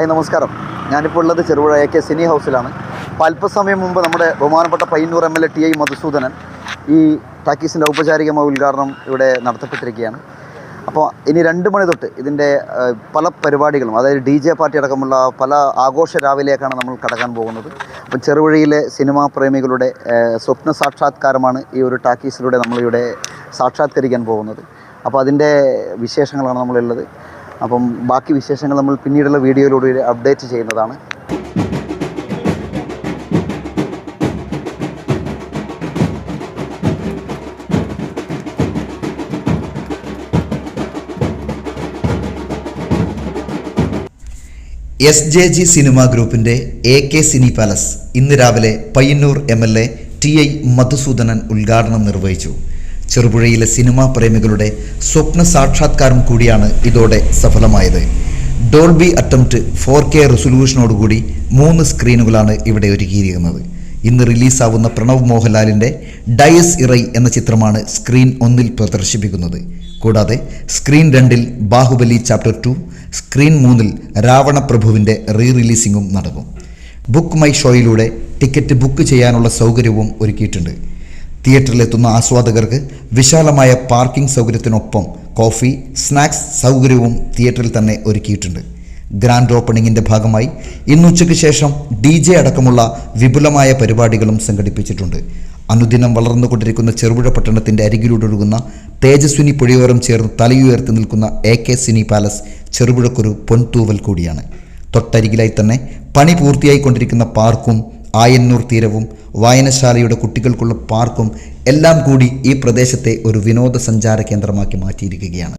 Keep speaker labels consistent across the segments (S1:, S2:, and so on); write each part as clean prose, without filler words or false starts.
S1: Hi നമസ്കാരം. ഞാനിപ്പോൾ ഉള്ളത് ചെറുപുഴ AK സിനി ഹൗസിലാണ്. അപ്പോൾ അല്പസമയം മുമ്പ് നമ്മുടെ ബഹുമാനപ്പെട്ട പയ്യന്നൂർ MLA TI മധുസൂദനൻ ഈ ടാക്കീസിൻ്റെ ഔപചാരികമായ ഉദ്ഘാടനം ഇവിടെ നടത്തപ്പെട്ടിരിക്കുകയാണ്. അപ്പോൾ ഇനി 2 മണി തൊട്ട് ഇതിൻ്റെ പല പരിപാടികളും, അതായത് DJ പാർട്ടി അടക്കമുള്ള പല ആഘോഷ രാവിലെയൊക്കെയാണ് നമ്മൾ കടക്കാൻ പോകുന്നത്. അപ്പം ചെറുപുഴയിലെ സിനിമാ പ്രേമികളുടെ സ്വപ്ന സാക്ഷാത്കാരമാണ് ഈ ഒരു ടാക്കീസിലൂടെ നമ്മളിവിടെ സാക്ഷാത്കരിക്കാൻ പോകുന്നത്. അപ്പോൾ അതിൻ്റെ വിശേഷങ്ങളാണ് നമ്മളുള്ളത്. അപ്പം ബാക്കി വിശേഷങ്ങൾ നമ്മൾ പിന്നീടുള്ള വീഡിയോയിലൂടെ അപ്ഡേറ്റ് ചെയ്യുന്നതാണ്.
S2: SJG സിനിമ ഗ്രൂപ്പിൻ്റെ AK സിനി പാലസ് ഇന്ന് രാവിലെ പയ്യന്നൂർ MLA TI മധുസൂദനൻ ഉദ്ഘാടനം നിർവഹിച്ചു. ചെറുപുഴയിലെ സിനിമാ പ്രേമികളുടെ സ്വപ്ന സാക്ഷാത്കാരം കൂടിയാണ് ഇതോടെ സഫലമായത്. ഡോൾബി അറ്റംപ്റ്റ് 4K റെസൊല്യൂഷനോടുകൂടി 3 സ്ക്രീനുകളാണ് ഇവിടെ ഒരുക്കിയിരിക്കുന്നത്. ഇന്ന് റിലീസാവുന്ന പ്രണവ് മോഹൻലാലിൻ്റെ ഡയസ് ഇറൈ എന്ന ചിത്രമാണ് സ്ക്രീൻ 1 പ്രദർശിപ്പിക്കുന്നത്. കൂടാതെ സ്ക്രീൻ 2 ബാഹുബലി ചാപ്റ്റർ 2, സ്ക്രീൻ 3 രാവണപ്രഭുവിൻ്റെ റിലീസിംഗും നടക്കും. ബുക്ക് മൈ ഷോയിലൂടെ ടിക്കറ്റ് ബുക്ക് ചെയ്യാനുള്ള സൗകര്യവും ഒരുക്കിയിട്ടുണ്ട്. തിയേറ്ററിലെത്തുന്ന ആസ്വാദകർക്ക് വിശാലമായ പാർക്കിംഗ് സൗകര്യത്തിനൊപ്പം കോഫി, സ്നാക്സ് സൗകര്യവും തിയേറ്ററിൽ തന്നെ ഒരുക്കിയിട്ടുണ്ട്. ഗ്രാൻഡ് ഓപ്പണിങ്ങിൻ്റെ ഭാഗമായി ഇന്ന് ഉച്ചയ്ക്ക് ശേഷം DJ അടക്കമുള്ള വിപുലമായ പരിപാടികളും സംഘടിപ്പിച്ചിട്ടുണ്ട്. അനുദിനം വളർന്നുകൊണ്ടിരിക്കുന്ന ചെറുപുഴ പട്ടണത്തിൻ്റെ അരികിലൂടെ ഒഴുകുന്ന തേജസ്വിനി പുഴയോരം ചേർന്ന് തലയുയർത്തി നിൽക്കുന്ന AK സിനി പാലസ് ചെറുപുഴക്കൊരു പൊൻതൂവൽ കൂടിയാണ്. തൊട്ടരികിലായി തന്നെ പണി പൂർത്തിയായിക്കൊണ്ടിരിക്കുന്ന പാർക്കും ആയന്നൂർ തീരവും വായനശാലയുടെ കുട്ടികൾക്കുള്ള പാർക്കും എല്ലാം കൂടി ഈ പ്രദേശത്തെ ഒരു വിനോദസഞ്ചാര കേന്ദ്രമാക്കി മാറ്റിയിരിക്കുകയാണ്.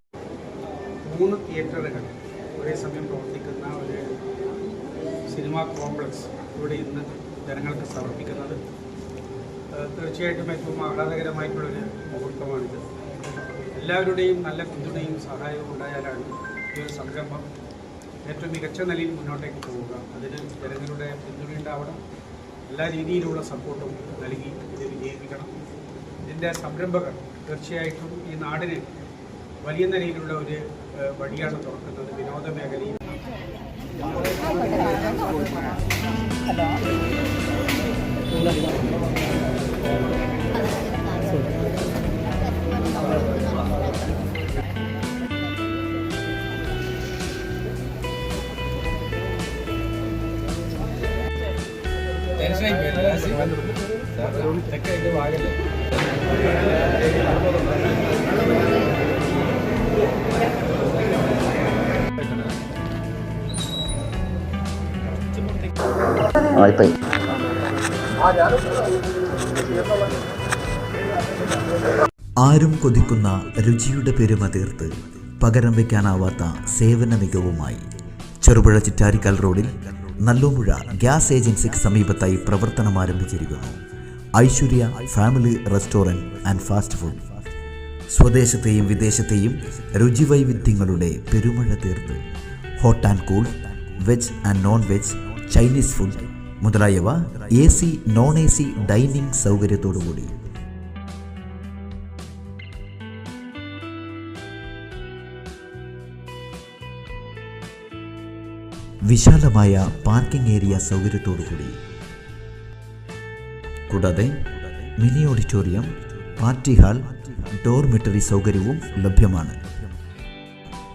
S3: 3 തിയേറ്ററുകൾ ഒരേ സമയം പ്രവർത്തിക്കുന്ന ഒരു സിനിമാ കോംപ്ലക്സ് ഇവിടെ ഇന്ന് ജനങ്ങൾക്ക് സമർപ്പിക്കുന്നത് തീർച്ചയായിട്ടും ഏറ്റവും ആഹ്ലാദകരമായിട്ടുള്ളൊരു മുഹൂർത്തമാണിത്. എല്ലാവരുടെയും നല്ല പിന്തുണയും സഹായവും ഉണ്ടായാലാണ് ഈ ഒരു സംരംഭം ഏറ്റവും മികച്ച നിലയിൽ മുന്നോട്ടേക്ക് പോവുക. അതിന് ജനങ്ങളുടെ പിന്തുണ ഉണ്ടാവണം. എല്ലാ രീതിയിലുള്ള സപ്പോർട്ടും നൽകി ഇത് വിജയിപ്പിക്കണം. ഇതിൻ്റെ സംരംഭകർ തീർച്ചയായിട്ടും ഈ നാടിന് വലിയ നിലയിലുള്ള ഒരു വഴിയാണ് തുറക്കുന്നത്. വിനോദ മേഖലയിൽ
S2: ആരും കൊതിക്കുന്ന രുചിയുടെ പെരുമ തീർത്ത് പകരം വയ്ക്കാനാവാത്ത സേവന മികവുമായി ചെറുപുഴ ചിറ്റാരിക്കൽ റോഡിൽ നല്ലോമ്പുഴ ഗ്യാസ് ഏജൻസിക്ക് സമീപത്തായി പ്രവർത്തനം ആരംഭിച്ചിരിക്കുന്നു Aishwarya family restaurant and fast food. സ്വദേശത്തെയും വിദേശത്തെയും രുചിവൈവിധ്യങ്ങളുടെ പെരുമഴ തീർത്ത് hot and cool, veg and non veg, Chinese food മുതലായവ AC, non-AC ഡൈനിങ് സൗകര്യത്തോടുകൂടി. വിശാലമായ പാർക്കിംഗ് ഏരിയ സൗകര്യത്തോടുകൂടി. കൂടാതെ mini auditorium, party hall, dormitory സൗകര്യവും ലഭ്യമാണ്.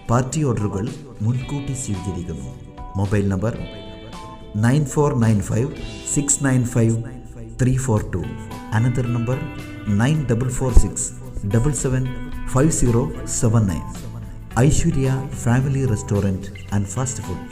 S2: പാർട്ടി ഓർഡറുകൾ മുൻകൂട്ടി സ്വീകരിക്കുന്നു. Mobile number 9495695342. Another number 9446775079. Aishwarya family restaurant and fast food.